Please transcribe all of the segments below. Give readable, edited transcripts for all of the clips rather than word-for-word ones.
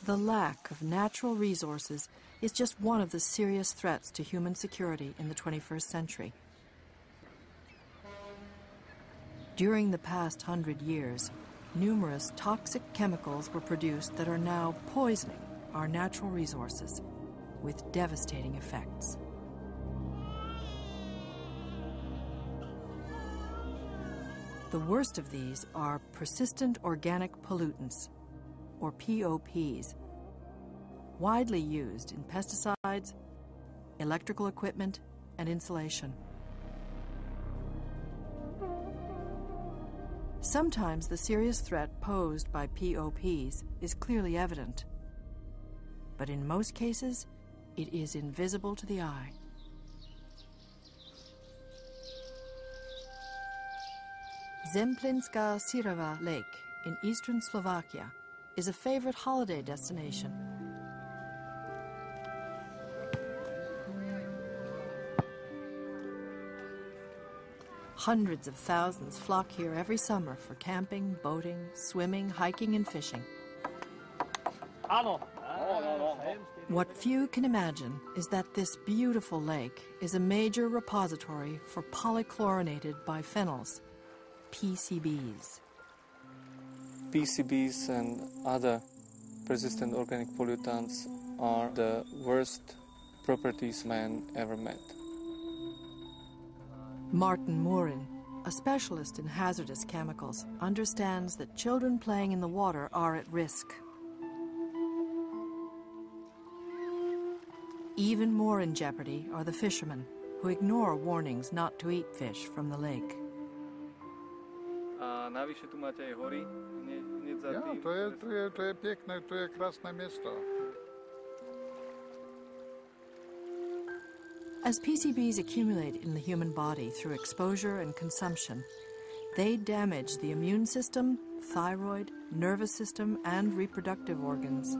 The lack of natural resources is just one of the serious threats to human security in the 21st century. During the past 100 years, numerous toxic chemicals were produced that are now poisoning our natural resources with devastating effects. The worst of these are persistent organic pollutants, or P.O.Ps, widely used in pesticides, electrical equipment, and insulation. Sometimes the serious threat posed by P.O.Ps is clearly evident, but in most cases, it is invisible to the eye. Zemplínska Sirava Lake in eastern Slovakia is a favorite holiday destination. Hundreds of thousands flock here every summer for camping, boating, swimming, hiking, and fishing. What few can imagine is that this beautiful lake is a major repository for polychlorinated biphenyls, P.C.Bs. P.C.Bs and other persistent organic pollutants are the worst properties man ever met. Martin Morin, a specialist in hazardous chemicals, understands that children playing in the water are at risk. Even more in jeopardy are the fishermen, who ignore warnings not to eat fish from the lake. As PCBs accumulate in the human body through exposure and consumption, they damage the immune system, thyroid, nervous system, and reproductive organs.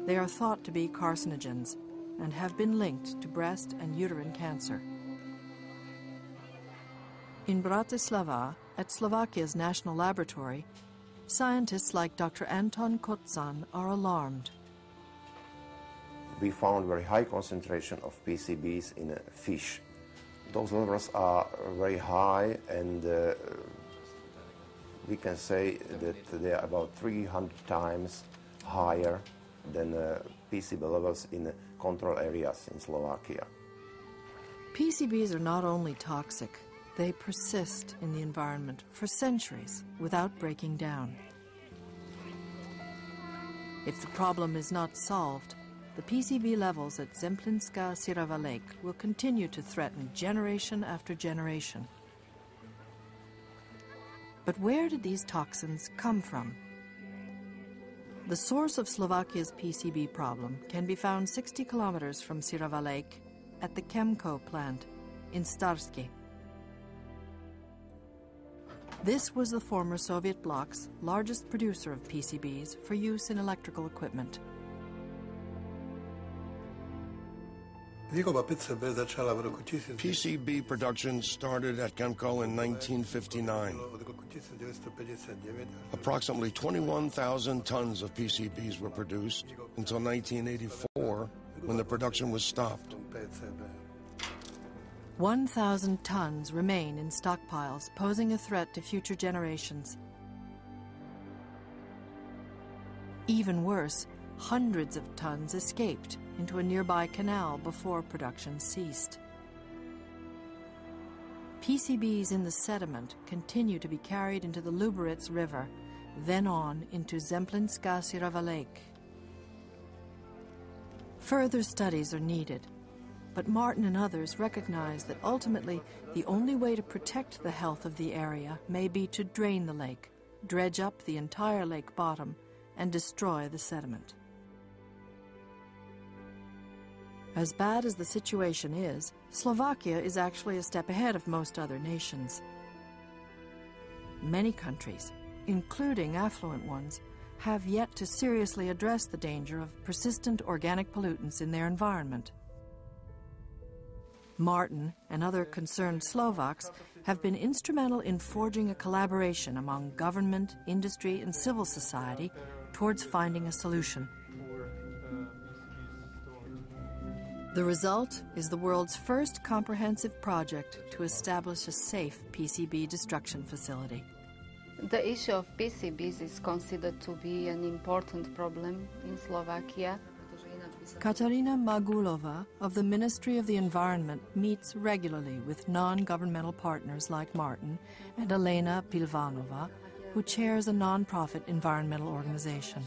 They are thought to be carcinogens and have been linked to breast and uterine cancer. In Bratislava, at Slovakia's National Laboratory, scientists like Dr. Anton Kotzan are alarmed. We found very high concentration of PCBs in fish. Those levels are very high, and we can say that they are about 300 times higher than PCB levels in control areas in Slovakia. PCBs are not only toxic, they persist in the environment for centuries without breaking down. If the problem is not solved, the PCB levels at Zemplínska Sirava Lake will continue to threaten generation after generation. But where did these toxins come from? The source of Slovakia's PCB problem can be found 60 kilometers from Sirava Lake at the Chemco plant in Starsky. This was the former Soviet bloc's largest producer of PCBs for use in electrical equipment. PCB production started at Chemco in 1959. Approximately 21,000 tons of PCBs were produced until 1984, when the production was stopped. 1,000 tons remain in stockpiles, posing a threat to future generations. Even worse, hundreds of tons escaped into a nearby canal before production ceased. PCBs in the sediment continue to be carried into the Luberitz River, then on into Zemplínska Sirava Lake. Further studies are needed, but Martin and others recognize that ultimately the only way to protect the health of the area may be to drain the lake, dredge up the entire lake bottom, and destroy the sediment. As bad as the situation is, Slovakia is actually a step ahead of most other nations. Many countries, including affluent ones, have yet to seriously address the danger of persistent organic pollutants in their environment. Martin and other concerned Slovaks have been instrumental in forging a collaboration among government, industry, and civil society towards finding a solution. The result is the world's first comprehensive project to establish a safe PCB destruction facility. The issue of PCBs is considered to be an important problem in Slovakia. Katarina Magulova of the Ministry of the Environment meets regularly with non-governmental partners like Martin and Elena Pilvanova, who chairs a non-profit environmental organization.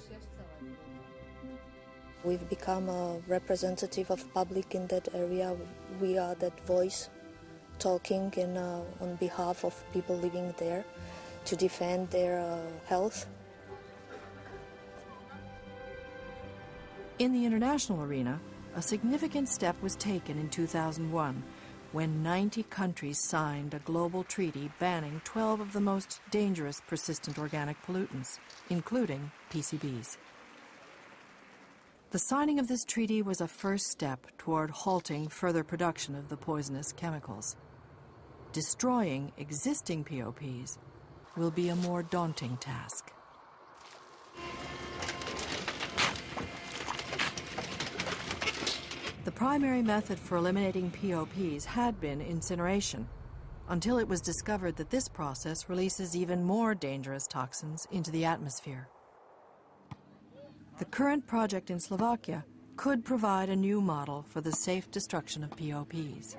We've become a representative of public in that area. We are that voice talking on behalf of people living there to defend their health. In the international arena, a significant step was taken in 2001 when 90 countries signed a global treaty banning 12 of the most dangerous persistent organic pollutants, including PCBs. The signing of this treaty was a first step toward halting further production of the poisonous chemicals. Destroying existing P.O.Ps will be a more daunting task. The primary method for eliminating P.O.Ps had been incineration, until it was discovered that this process releases even more dangerous toxins into the atmosphere. The current project in Slovakia could provide a new model for the safe destruction of P.O.Ps.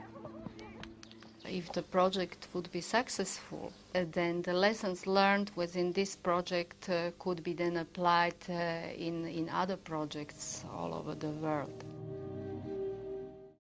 If the project would be successful, then the lessons learned within this project could be then applied in other projects all over the world.